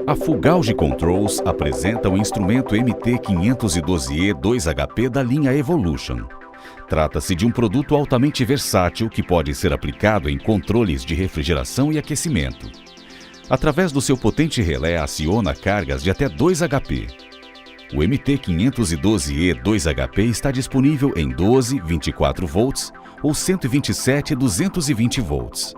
A Fugauge Controls apresenta o instrumento MT512E 2HP da linha Evolution. Trata-se de um produto altamente versátil que pode ser aplicado em controles de refrigeração e aquecimento. Através do seu potente relé, aciona cargas de até 2 HP. O MT512E 2HP está disponível em 12, 24 volts ou 127 e 220 volts.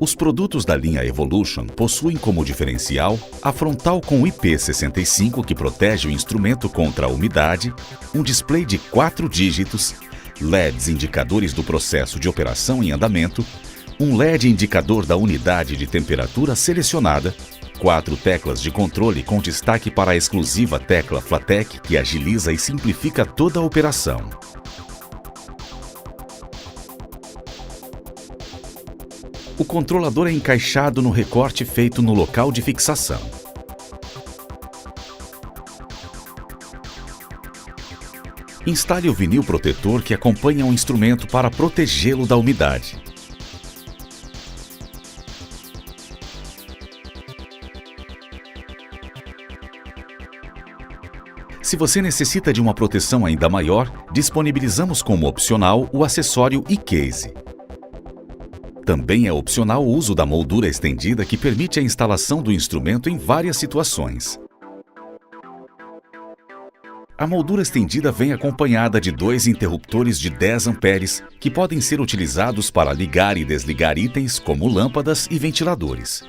Os produtos da linha Evolution possuem como diferencial a frontal com IP65 que protege o instrumento contra a umidade, um display de 4 dígitos, LEDs indicadores do processo de operação em andamento, um LED indicador da unidade de temperatura selecionada, 4 teclas de controle com destaque para a exclusiva tecla FLATEC que agiliza e simplifica toda a operação. O controlador é encaixado no recorte feito no local de fixação. Instale o vinil protetor que acompanha o instrumento para protegê-lo da umidade. Se você necessita de uma proteção ainda maior, disponibilizamos como opcional o acessório e-case. Também é opcional o uso da moldura estendida que permite a instalação do instrumento em várias situações. A moldura estendida vem acompanhada de 2 interruptores de 10 amperes que podem ser utilizados para ligar e desligar itens como lâmpadas e ventiladores.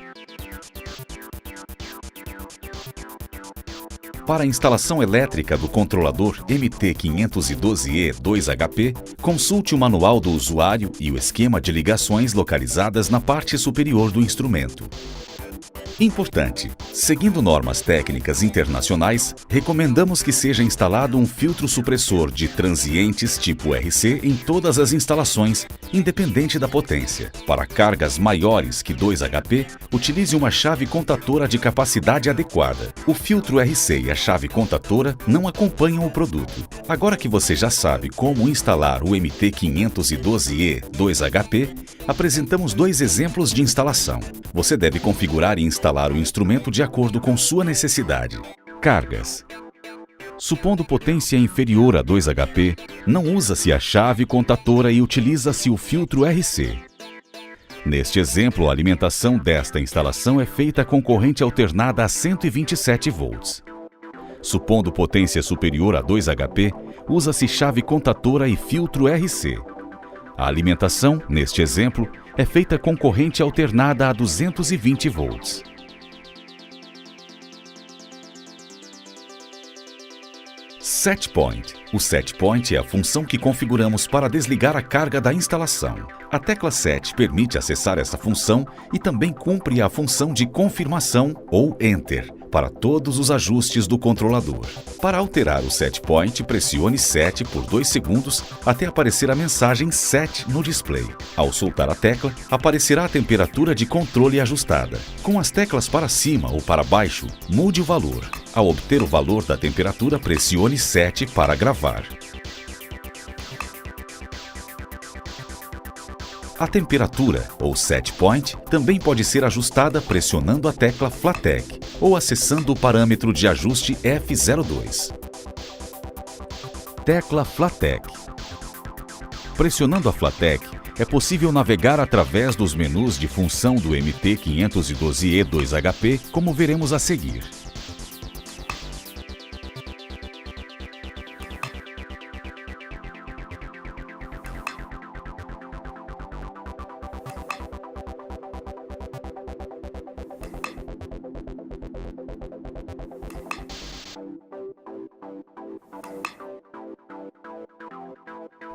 Para a instalação elétrica do controlador MT512E 2HP, consulte o manual do usuário e o esquema de ligações localizadas na parte superior do instrumento. Importante: seguindo normas técnicas internacionais, recomendamos que seja instalado um filtro supressor de transientes tipo RC em todas as instalações, independente da potência. Para cargas maiores que 2 HP, utilize uma chave contatora de capacidade adequada. O filtro RC e a chave contatora não acompanham o produto. Agora que você já sabe como instalar o MT512E 2HP, apresentamos 2 exemplos de instalação. Você deve configurar e instalar o instrumento de acordo com sua necessidade. Cargas. Supondo potência inferior a 2 HP, não usa-se a chave contatora e utiliza-se o filtro RC. Neste exemplo, a alimentação desta instalação é feita com corrente alternada a 127 volts. Supondo potência superior a 2 HP, usa-se chave contatora e filtro RC. A alimentação, neste exemplo, é feita com corrente alternada a 220 volts. Set Point. O Set Point é a função que configuramos para desligar a carga da instalação. A tecla Set permite acessar essa função e também cumpre a função de confirmação ou Enter para todos os ajustes do controlador. Para alterar o Set Point, pressione Set por 2 segundos até aparecer a mensagem Set no display. Ao soltar a tecla, aparecerá a temperatura de controle ajustada. Com as teclas para cima ou para baixo, mude o valor. Ao obter o valor da temperatura, pressione Set para gravar. A temperatura, ou Set Point, também pode ser ajustada pressionando a tecla FLATEC ou acessando o parâmetro de ajuste F02. Tecla FLATEC. Pressionando a FLATEC, é possível navegar através dos menus de função do MT512E 2HP, como veremos a seguir.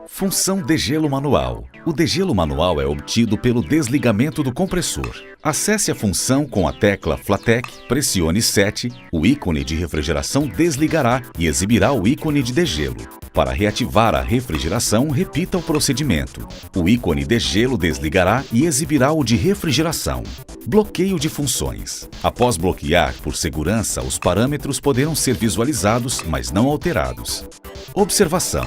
Função degelo manual. O degelo manual é obtido pelo desligamento do compressor. Acesse a função com a tecla FLATEC, pressione Set, o ícone de refrigeração desligará e exibirá o ícone de degelo. Para reativar a refrigeração, repita o procedimento. O ícone degelo desligará e exibirá o de refrigeração. Bloqueio de funções. Após bloquear, por segurança, os parâmetros poderão ser visualizados, mas não alterados. Observação.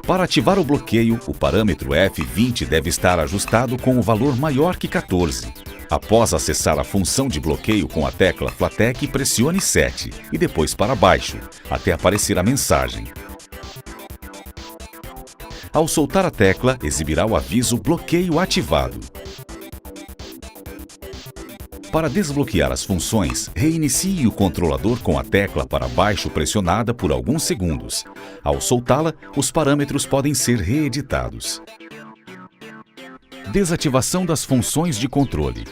Para ativar o bloqueio, o parâmetro F20 deve estar ajustado com o valor maior que 14. Após acessar a função de bloqueio com a tecla Flatec, pressione 7 e depois para baixo, até aparecer a mensagem. Ao soltar a tecla, exibirá o aviso Bloqueio ativado. Para desbloquear as funções, reinicie o controlador com a tecla para baixo pressionada por alguns segundos. Ao soltá-la, os parâmetros podem ser reeditados. Desativação das funções de controle.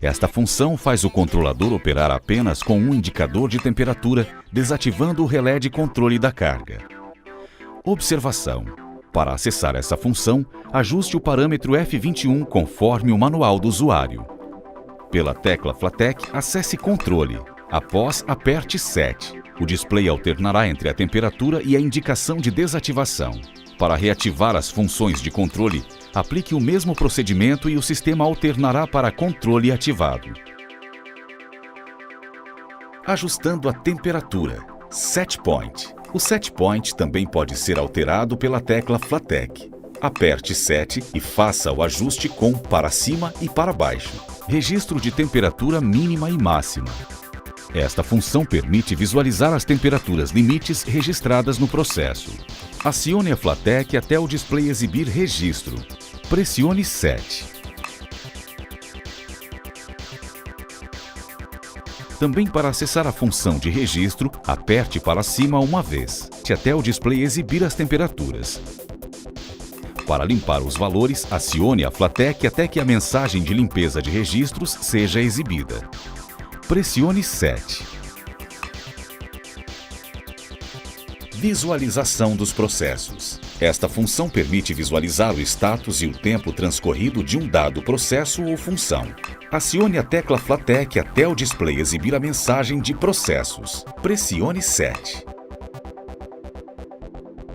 Esta função faz o controlador operar apenas com um indicador de temperatura, desativando o relé de controle da carga. Observação. Para acessar essa função, ajuste o parâmetro F21 conforme o manual do usuário. Pela tecla Flatec, acesse Controle. Após, aperte 7. O display alternará entre a temperatura e a indicação de desativação. Para reativar as funções de controle, aplique o mesmo procedimento e o sistema alternará para controle ativado. Ajustando a temperatura. Set Point. O Set Point também pode ser alterado pela tecla Flatec. Aperte 7 e faça o ajuste com para cima e para baixo. Registro de temperatura mínima e máxima. Esta função permite visualizar as temperaturas limites registradas no processo. Acione a Flatec até o display exibir registro. Pressione 7. Também para acessar a função de registro, aperte para cima uma vez, até o display exibir as temperaturas. Para limpar os valores, acione a Flatec até que a mensagem de limpeza de registros seja exibida. Pressione 7. Visualização dos processos. Esta função permite visualizar o status e o tempo transcorrido de um dado processo ou função. Acione a tecla Flatec até o display exibir a mensagem de processos. Pressione 7.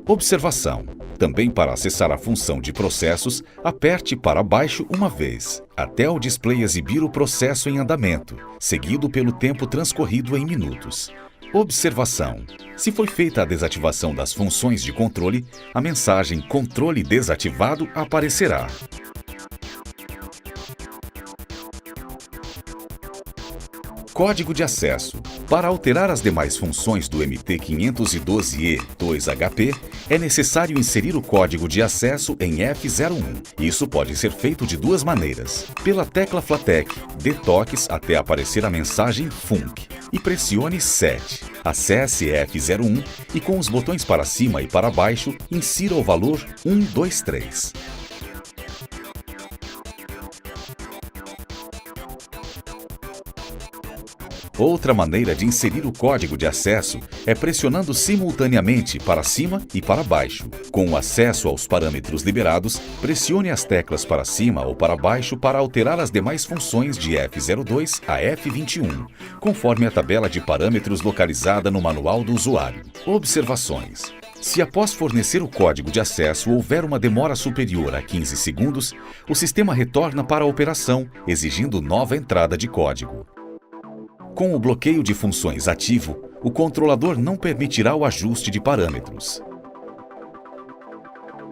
Observação. Também para acessar a função de processos, aperte para baixo uma vez, até o display exibir o processo em andamento, seguido pelo tempo transcorrido em minutos. Observação. Se foi feita a desativação das funções de controle, a mensagem Controle desativado aparecerá. Código de acesso. Para alterar as demais funções do MT512E2HP, é necessário inserir o código de acesso em F01. Isso pode ser feito de duas maneiras. Pela tecla Flatec, dê toques até aparecer a mensagem Func e pressione 7. Acesse F01 e com os botões para cima e para baixo, insira o valor 123. Outra maneira de inserir o código de acesso é pressionando simultaneamente para cima e para baixo. Com o acesso aos parâmetros liberados, pressione as teclas para cima ou para baixo para alterar as demais funções de F02 a F21, conforme a tabela de parâmetros localizada no manual do usuário. Observações. Se após fornecer o código de acesso houver uma demora superior a 15 segundos, o sistema retorna para a operação, exigindo nova entrada de código. Com o bloqueio de funções ativo, o controlador não permitirá o ajuste de parâmetros.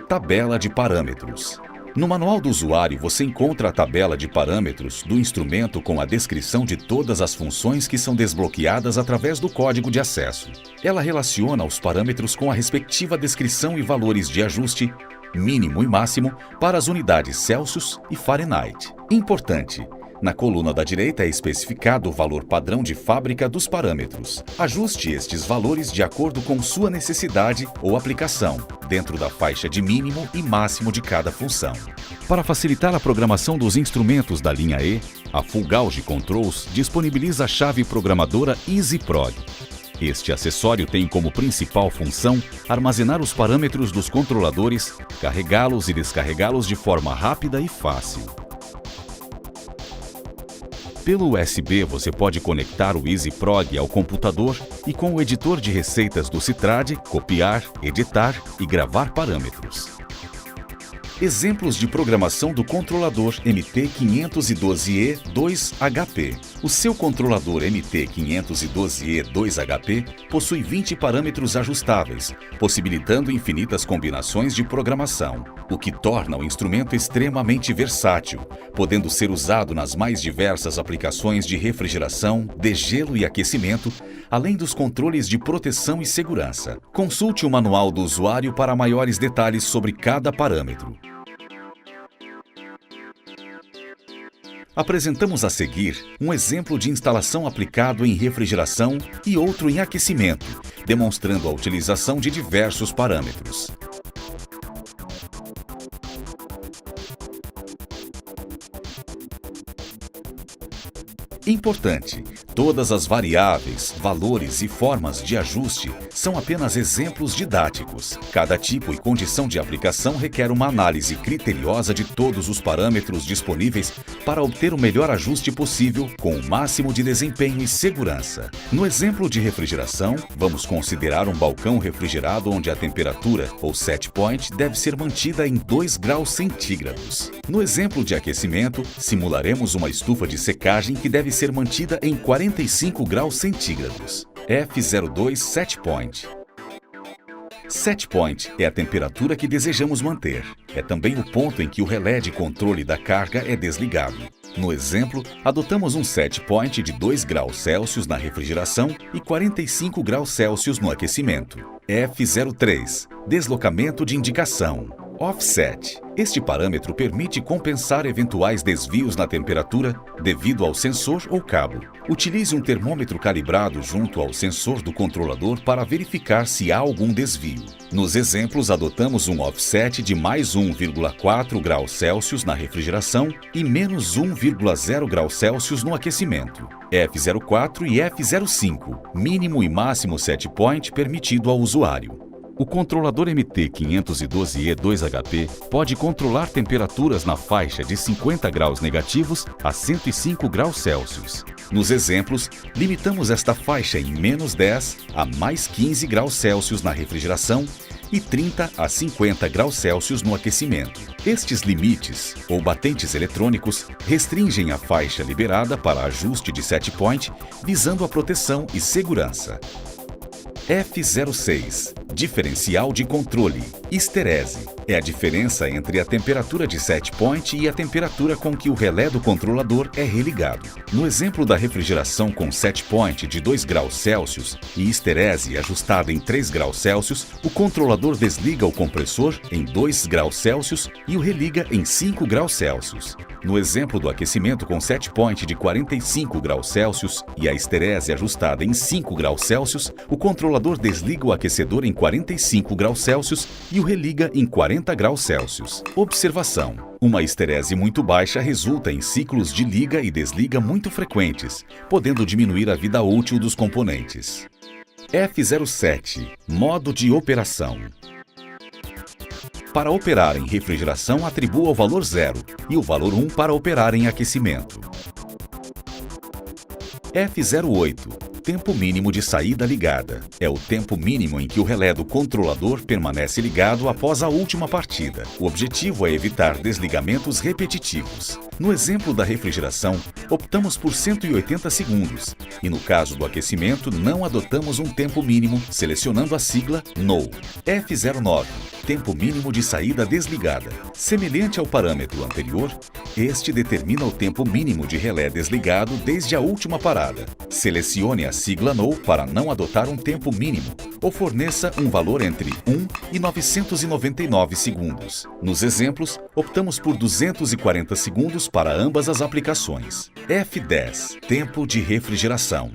Tabela de parâmetros. No manual do usuário, você encontra a tabela de parâmetros do instrumento com a descrição de todas as funções que são desbloqueadas através do código de acesso. Ela relaciona os parâmetros com a respectiva descrição e valores de ajuste, mínimo e máximo, para as unidades Celsius e Fahrenheit. Importante! Na coluna da direita é especificado o valor padrão de fábrica dos parâmetros. Ajuste estes valores de acordo com sua necessidade ou aplicação, dentro da faixa de mínimo e máximo de cada função. Para facilitar a programação dos instrumentos da linha E, a Full Gauge Controls disponibiliza a chave programadora EasyProg. Este acessório tem como principal função armazenar os parâmetros dos controladores, carregá-los e descarregá-los de forma rápida e fácil. Pelo USB, você pode conectar o EasyProg ao computador e com o editor de receitas do Citrad, copiar, editar e gravar parâmetros. Exemplos de programação do controlador MT512E2HP. O seu controlador MT512E2HP possui 20 parâmetros ajustáveis, possibilitando infinitas combinações de programação, o que torna o instrumento extremamente versátil, podendo ser usado nas mais diversas aplicações de refrigeração, degelo e aquecimento, além dos controles de proteção e segurança. Consulte o manual do usuário para maiores detalhes sobre cada parâmetro. Apresentamos a seguir um exemplo de instalação aplicado em refrigeração e outro em aquecimento, demonstrando a utilização de diversos parâmetros. Importante: todas as variáveis, valores e formas de ajuste são apenas exemplos didáticos. Cada tipo e condição de aplicação requer uma análise criteriosa de todos os parâmetros disponíveis para obter o melhor ajuste possível com o máximo de desempenho e segurança. No exemplo de refrigeração, vamos considerar um balcão refrigerado onde a temperatura, ou set point, deve ser mantida em 2 graus centígrados. No exemplo de aquecimento, simularemos uma estufa de secagem que deve ser mantida em 45 graus centígrados. F02 Set Point. Set point é a temperatura que desejamos manter. É também o ponto em que o relé de controle da carga é desligado. No exemplo, adotamos um set point de 2 graus Celsius na refrigeração e 45 graus Celsius no aquecimento. F03 Deslocamento de indicação. Offset. Este parâmetro permite compensar eventuais desvios na temperatura devido ao sensor ou cabo. Utilize um termômetro calibrado junto ao sensor do controlador para verificar se há algum desvio. Nos exemplos, adotamos um offset de mais 1,4 graus Celsius na refrigeração e menos 1,0 graus Celsius no aquecimento. F04 e F05, mínimo e máximo set point permitido ao usuário. O controlador MT512E2HP pode controlar temperaturas na faixa de 50 graus negativos a 105 graus Celsius. Nos exemplos, limitamos esta faixa em menos 10 a mais 15 graus Celsius na refrigeração e 30 a 50 graus Celsius no aquecimento. Estes limites, ou batentes eletrônicos, restringem a faixa liberada para ajuste de set point, visando a proteção e segurança. F06 Diferencial de controle. Histerese. É a diferença entre a temperatura de set point e a temperatura com que o relé do controlador é religado. No exemplo da refrigeração com set point de 2 graus Celsius e histerese ajustada em 3 graus Celsius, o controlador desliga o compressor em 2 graus Celsius e o religa em 5 graus Celsius. No exemplo do aquecimento com set point de 45 graus Celsius e a histerese ajustada em 5 graus Celsius, o controlador desliga o aquecedor em 45 graus Celsius e o religa em 40 graus Celsius. Observação: uma histerese muito baixa resulta em ciclos de liga e desliga muito frequentes, podendo diminuir a vida útil dos componentes. F07 Modo de operação. Para operar em refrigeração, atribua o valor 0 e o valor 1 para operar em aquecimento. F08 Tempo mínimo de saída ligada. É o tempo mínimo em que o relé do controlador permanece ligado após a última partida. O objetivo é evitar desligamentos repetitivos. No exemplo da refrigeração, optamos por 180 segundos e no caso do aquecimento não adotamos um tempo mínimo, selecionando a sigla NO. F09 Tempo mínimo de saída desligada. Semelhante ao parâmetro anterior, este determina o tempo mínimo de relé desligado desde a última parada. Selecione a sigla NO para não adotar um tempo mínimo ou forneça um valor entre 1 e 999 segundos. Nos exemplos, optamos por 240 segundos para ambas as aplicações. F10 Tempo de refrigeração.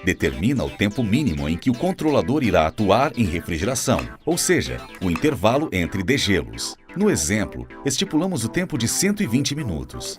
Determina o tempo mínimo em que o controlador irá atuar em refrigeração, ou seja, o intervalo entre degelos. No exemplo, estipulamos o tempo de 120 minutos.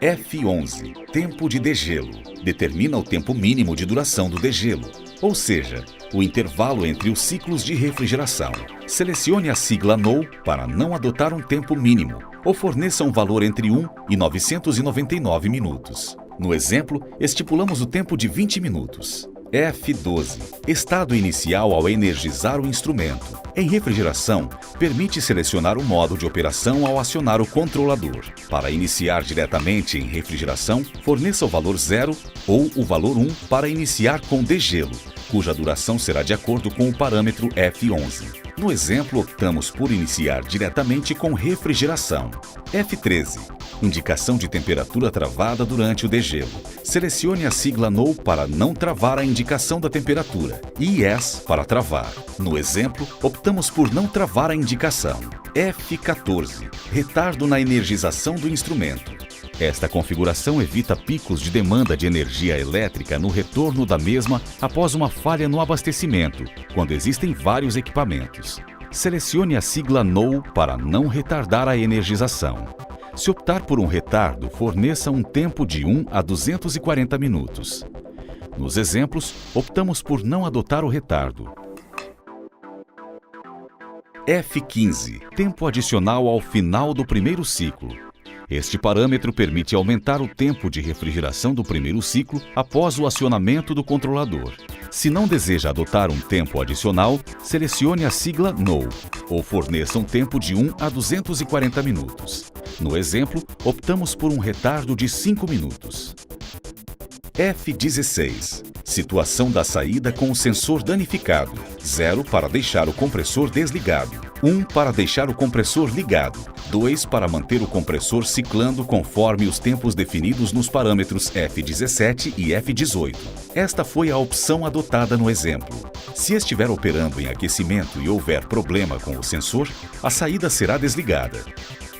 F11 Tempo de degelo. Determina o tempo mínimo de duração do degelo, ou seja, o intervalo entre os ciclos de refrigeração. Selecione a sigla NO para não adotar um tempo mínimo, ou forneça um valor entre 1 e 999 minutos. No exemplo, estipulamos o tempo de 20 minutos. F12. Estado inicial ao energizar o instrumento. Em refrigeração, permite selecionar o modo de operação ao acionar o controlador. Para iniciar diretamente em refrigeração, forneça o valor 0 ou o valor 1 para iniciar com degelo, cuja duração será de acordo com o parâmetro F11. No exemplo, optamos por iniciar diretamente com refrigeração. F13. Indicação de temperatura travada durante o degelo. Selecione a sigla NO para não travar a indicação da temperatura e YES para travar. No exemplo, optamos por não travar a indicação. F14. Retardo na energização do instrumento. Esta configuração evita picos de demanda de energia elétrica no retorno da mesma após uma falha no abastecimento, quando existem vários equipamentos. Selecione a sigla NO para não retardar a energização. Se optar por um retardo, forneça um tempo de 1 a 240 minutos. Nos exemplos, optamos por não adotar o retardo. F15. Tempo adicional ao final do primeiro ciclo. Este parâmetro permite aumentar o tempo de refrigeração do primeiro ciclo após o acionamento do controlador. Se não deseja adotar um tempo adicional, selecione a sigla NO ou forneça um tempo de 1 a 240 minutos. No exemplo, optamos por um retardo de 5 minutos. F16. Situação da saída com o sensor danificado. 0 para deixar o compressor desligado. 1 para deixar o compressor ligado. 2 para manter o compressor ciclando conforme os tempos definidos nos parâmetros F17 e F18. Esta foi a opção adotada no exemplo. Se estiver operando em aquecimento e houver problema com o sensor, a saída será desligada.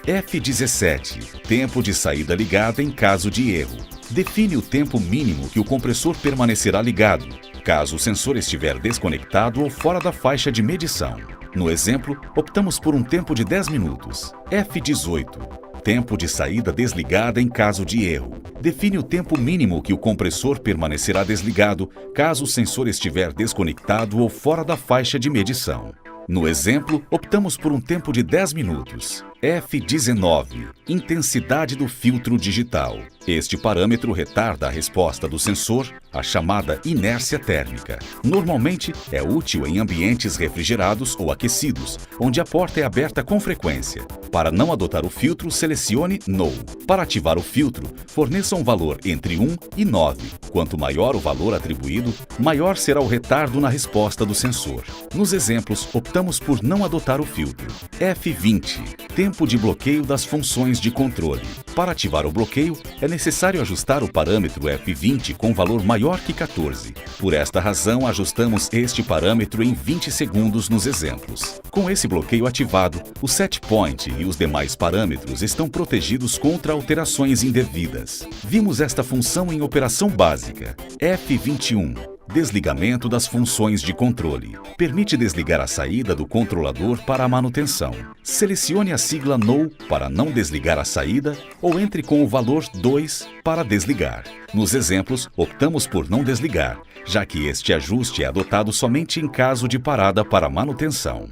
F17. Tempo de saída ligada em caso de erro. Define o tempo mínimo que o compressor permanecerá ligado, caso o sensor estiver desconectado ou fora da faixa de medição. No exemplo, optamos por um tempo de 10 minutos. F18. Tempo de saída desligada em caso de erro. Define o tempo mínimo que o compressor permanecerá desligado, caso o sensor estiver desconectado ou fora da faixa de medição. No exemplo, optamos por um tempo de 10 minutos. F19. Intensidade do filtro digital. Este parâmetro retarda a resposta do sensor, a chamada inércia térmica. Normalmente, é útil em ambientes refrigerados ou aquecidos, onde a porta é aberta com frequência. Para não adotar o filtro, selecione NO. Para ativar o filtro, forneça um valor entre 1 e 9. Quanto maior o valor atribuído, maior será o retardo na resposta do sensor. Nos exemplos, optamos por não adotar o filtro. F20. Tempo de bloqueio das funções de controle. Para ativar o bloqueio, é necessário ajustar o parâmetro F20 com valor maior que 14. Por esta razão, ajustamos este parâmetro em 20 segundos nos exemplos. Com esse bloqueio ativado, o set point e os demais parâmetros estão protegidos contra alterações indevidas. Vimos esta função em operação básica. F21. Desligamento das funções de controle. Permite desligar a saída do controlador para a manutenção. Selecione a sigla NO para não desligar a saída ou entre com o valor 2 para desligar. Nos exemplos, optamos por não desligar, já que este ajuste é adotado somente em caso de parada para manutenção.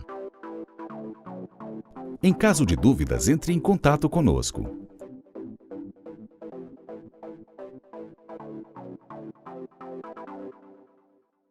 Em caso de dúvidas, entre em contato conosco.